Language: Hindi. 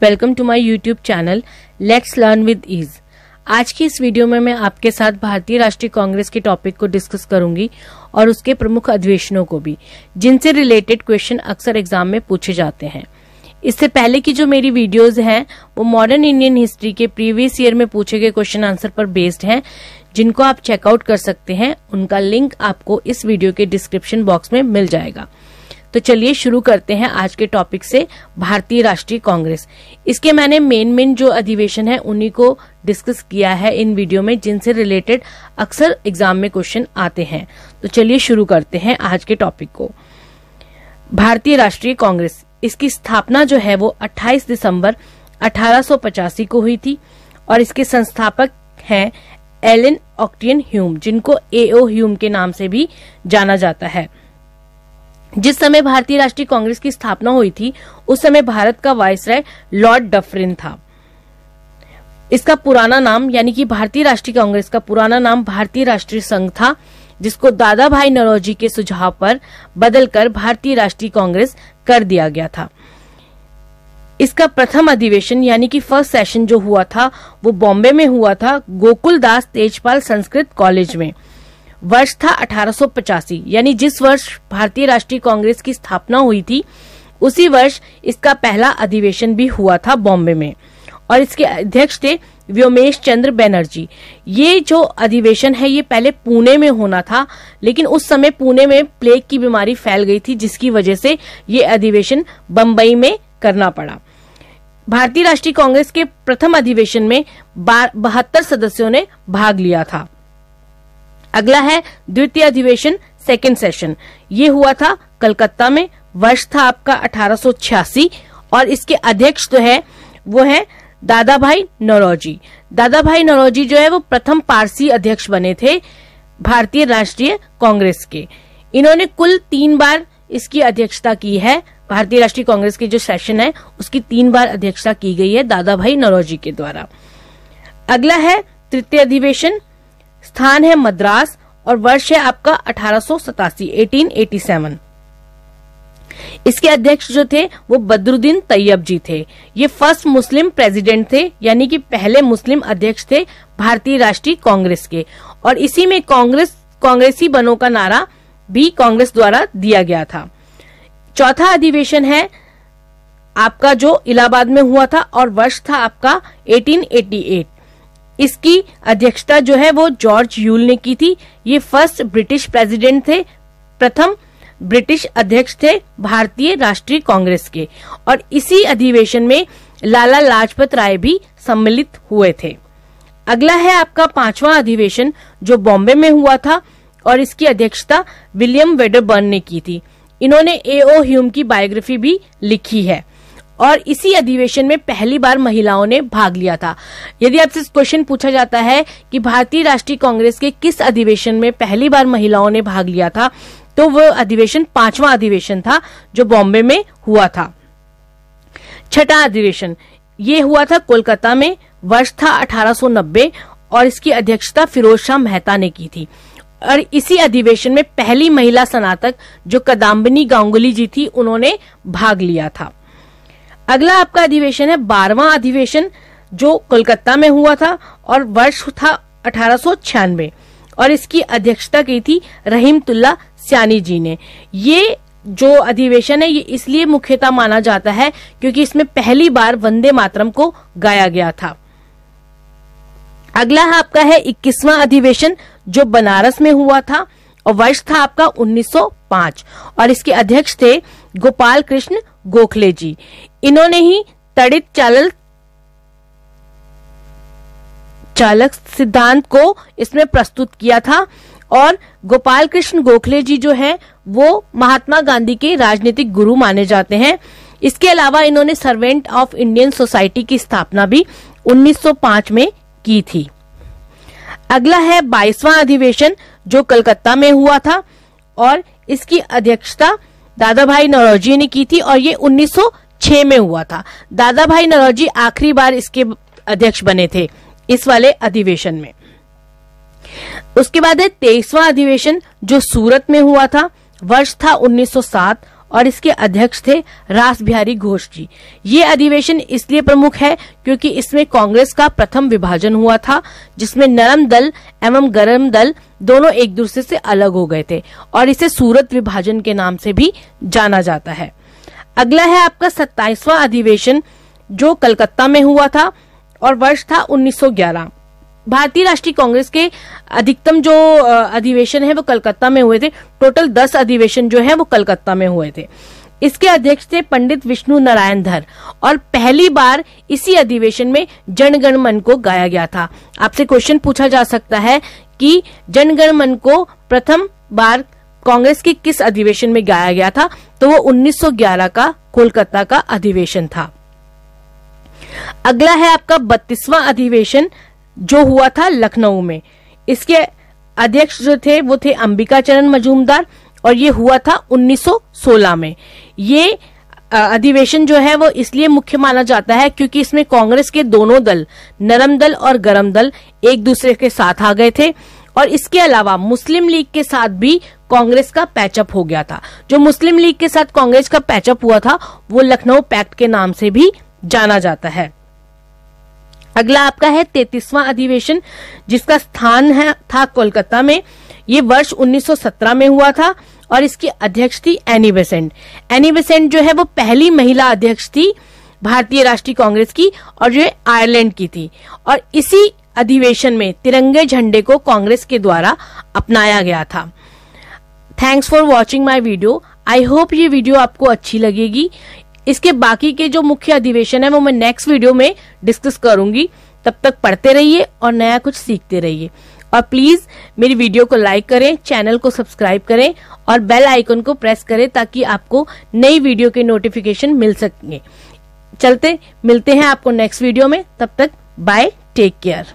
Welcome to my YouTube channel let's learn with ease. आज की इस वीडियो में मैं आपके साथ भारतीय राष्ट्रीय कांग्रेस के टॉपिक को डिस्कस करूंगी और उसके प्रमुख अधिवेशनों को भी, जिनसे रिलेटेड क्वेश्चन अक्सर एग्जाम में पूछे जाते हैं। इससे पहले की जो मेरी वीडियोज हैं वो मॉडर्न इंडियन हिस्ट्री के प्रीवियस ईयर में पूछे गए क्वेश्चन आंसर पर बेस्ड हैं, जिनको आप चेकआउट कर सकते हैं। उनका लिंक आपको इस वीडियो के डिस्क्रिप्शन बॉक्स में मिल जाएगा। तो चलिए शुरू करते हैं आज के टॉपिक से, भारतीय राष्ट्रीय कांग्रेस। इसके मैंने मेन जो अधिवेशन है उन्हीं को डिस्कस किया है इन वीडियो में, जिनसे रिलेटेड अक्सर एग्जाम में क्वेश्चन आते हैं। तो चलिए शुरू करते हैं आज के टॉपिक को। भारतीय राष्ट्रीय कांग्रेस, इसकी स्थापना जो है वो 28 दिसंबर 1885 को हुई थी और इसके संस्थापक हैं एलन ऑक्टेवियन ह्यूम, जिनको एओ ह्यूम के नाम से भी जाना जाता है। जिस समय भारतीय राष्ट्रीय कांग्रेस की स्थापना हुई थी उस समय भारत का वायसराय लॉर्ड डफरिन था। इसका पुराना नाम यानी कि भारतीय राष्ट्रीय कांग्रेस का पुराना नाम भारतीय राष्ट्रीय संघ था, जिसको दादा भाई नौरोजी के सुझाव पर बदलकर भारतीय राष्ट्रीय कांग्रेस कर दिया गया था। इसका प्रथम अधिवेशन यानी कि फर्स्ट सेशन जो हुआ था वो बॉम्बे में हुआ था, गोकुल दास तेजपाल संस्कृत कॉलेज में। वर्ष था 1885, यानी जिस वर्ष भारतीय राष्ट्रीय कांग्रेस की स्थापना हुई थी उसी वर्ष इसका पहला अधिवेशन भी हुआ था बॉम्बे में, और इसके अध्यक्ष थे व्योमेश चंद्र बनर्जी। ये जो अधिवेशन है ये पहले पुणे में होना था, लेकिन उस समय पुणे में प्लेग की बीमारी फैल गई थी, जिसकी वजह से ये अधिवेशन बम्बई में करना पड़ा। भारतीय राष्ट्रीय कांग्रेस के प्रथम अधिवेशन में 72 सदस्यों ने भाग लिया था। अगला है द्वितीय अधिवेशन, सेकेंड सेशन। ये हुआ था कलकत्ता में। वर्ष था आपका 1886 और इसके अध्यक्ष जो है वो है दादा भाई नौरोजी। दादा भाई नौरोजी जो है वो प्रथम पारसी अध्यक्ष बने थे भारतीय राष्ट्रीय कांग्रेस के। इन्होंने कुल 3 बार इसकी अध्यक्षता की है। भारतीय राष्ट्रीय कांग्रेस की जो सेशन है उसकी 3 बार अध्यक्षता की गई है दादा भाई नौरोजी के द्वारा। अगला है तृतीय अधिवेशन, स्थान है मद्रास और वर्ष है आपका 1887। इसके अध्यक्ष जो थे वो बदरुद्दीन तैयब जी थे। ये फर्स्ट मुस्लिम प्रेसिडेंट थे, यानी कि पहले मुस्लिम अध्यक्ष थे भारतीय राष्ट्रीय कांग्रेस के, और इसी में कांग्रेसी बनो का नारा भी कांग्रेस द्वारा दिया गया था। चौथा अधिवेशन है आपका जो इलाहाबाद में हुआ था और वर्ष था आपका 1888। इसकी अध्यक्षता जो है वो जॉर्ज यूल ने की थी। ये फर्स्ट ब्रिटिश प्रेसिडेंट थे, प्रथम ब्रिटिश अध्यक्ष थे भारतीय राष्ट्रीय कांग्रेस के, और इसी अधिवेशन में लाला लाजपत राय भी सम्मिलित हुए थे। अगला है आपका 5वां अधिवेशन जो बॉम्बे में हुआ था और इसकी अध्यक्षता विलियम वेडरबर्न ने की थी। इन्होंने एओ ह्यूम की बायोग्राफी भी लिखी है और इसी अधिवेशन में पहली बार महिलाओं ने भाग लिया था। यदि आपसे क्वेश्चन पूछा जाता है कि भारतीय राष्ट्रीय कांग्रेस के किस अधिवेशन में पहली बार महिलाओं ने भाग लिया था, तो वो अधिवेशन 5वां अधिवेशन था जो बॉम्बे में हुआ था। छठा अधिवेशन ये हुआ था कोलकाता में। वर्ष था 1890 और इसकी अध्यक्षता फिरोज शाह मेहता ने की थी, और इसी अधिवेशन में पहली महिला स्नातक जो कदाम्बिनी गांगुली जी थी उन्होंने भाग लिया था। अगला आपका अधिवेशन है 12वां अधिवेशन जो कोलकाता में हुआ था और वर्ष था 1896 और इसकी अध्यक्षता की थी रहीमतुल्ला स्यानी जी ने। ये जो अधिवेशन है ये इसलिए मुख्यतः माना जाता है क्योंकि इसमें पहली बार वंदे मातरम को गाया गया था। अगला आपका है 21वां अधिवेशन जो बनारस में हुआ था और वर्ष था आपका 1905 और इसके अध्यक्ष थे गोपाल कृष्ण गोखले जी। इन्होंने ही तड़ित चालक सिद्धांत को इसमें प्रस्तुत किया था, और गोपाल कृष्ण गोखले जी जो है वो महात्मा गांधी के राजनीतिक गुरु माने जाते हैं। इसके अलावा इन्होंने सर्वेंट ऑफ इंडियन सोसाइटी की स्थापना भी 1905 में की थी। अगला है 22वां अधिवेशन जो कलकत्ता में हुआ था और इसकी अध्यक्षता दादा भाई नौरोजी ने की थी और ये 1906 में हुआ था। दादा भाई नौरोजी आखिरी बार इसके अध्यक्ष बने थे इस वाले अधिवेशन में। उसके बाद है 23वां अधिवेशन जो सूरत में हुआ था। वर्ष था 1907 और इसके अध्यक्ष थे रास बिहारी घोष जी। ये अधिवेशन इसलिए प्रमुख है क्योंकि इसमें कांग्रेस का प्रथम विभाजन हुआ था, जिसमें नरम दल एवं गरम दल दोनों एक दूसरे से अलग हो गए थे और इसे सूरत विभाजन के नाम से भी जाना जाता है। अगला है आपका 27वां अधिवेशन, जो कलकत्ता में हुआ था और वर्ष था 1911। भारतीय राष्ट्रीय कांग्रेस के अधिकतम जो अधिवेशन है वो कलकत्ता में हुए थे। टोटल 10 अधिवेशन जो है वो कलकत्ता में हुए थे। इसके अध्यक्ष थे पंडित विष्णु नारायण धर और पहली बार इसी अधिवेशन में जन गण मन को गाया गया था। आपसे क्वेश्चन पूछा जा सकता है कि जन गण मन को प्रथम बार कांग्रेस के किस अधिवेशन में गाया गया था, तो वो 1911 का कोलकाता का अधिवेशन था। अगला है आपका 32वां अधिवेशन, जो हुआ था लखनऊ में। इसके अध्यक्ष जो थे वो थे अंबिका चरण मजूमदार और ये हुआ था 1916 में। ये अधिवेशन जो है वो इसलिए मुख्य माना जाता है क्योंकि इसमें कांग्रेस के दोनों दल, नरम दल और गरम दल, एक दूसरे के साथ आ गए थे और इसके अलावा मुस्लिम लीग के साथ भी कांग्रेस का पैचअप हो गया था। जो मुस्लिम लीग के साथ कांग्रेस का पैचअप हुआ था वो लखनऊ पैक्ट के नाम से भी जाना जाता है। अगला आपका है 33वां अधिवेशन, जिसका स्थान था कोलकाता में। ये वर्ष 1917 में हुआ था और इसकी अध्यक्ष थी एनी बेसेंट। एनी बेसेंट जो है वो पहली महिला अध्यक्ष थी भारतीय राष्ट्रीय कांग्रेस की और जो आयरलैंड की थी। और इसी अधिवेशन में तिरंगे झंडे को कांग्रेस के द्वारा अपनाया गया था। Thanks for watching my video. I hope ये वीडियो आपको अच्छी लगेगी। इसके बाकी के जो मुख्य अधिवेशन है वो मैं नेक्स्ट वीडियो में डिस्कस करूंगी। तब तक पढ़ते रहिए और नया कुछ सीखते रहिए और प्लीज मेरी वीडियो को लाइक करें, चैनल को सब्सक्राइब करें और बेल आइकन को प्रेस करें ताकि आपको नई वीडियो के नोटिफिकेशन मिल सकें। मिलते हैं आपको नेक्स्ट वीडियो में। तब तक बाय, टेक केयर।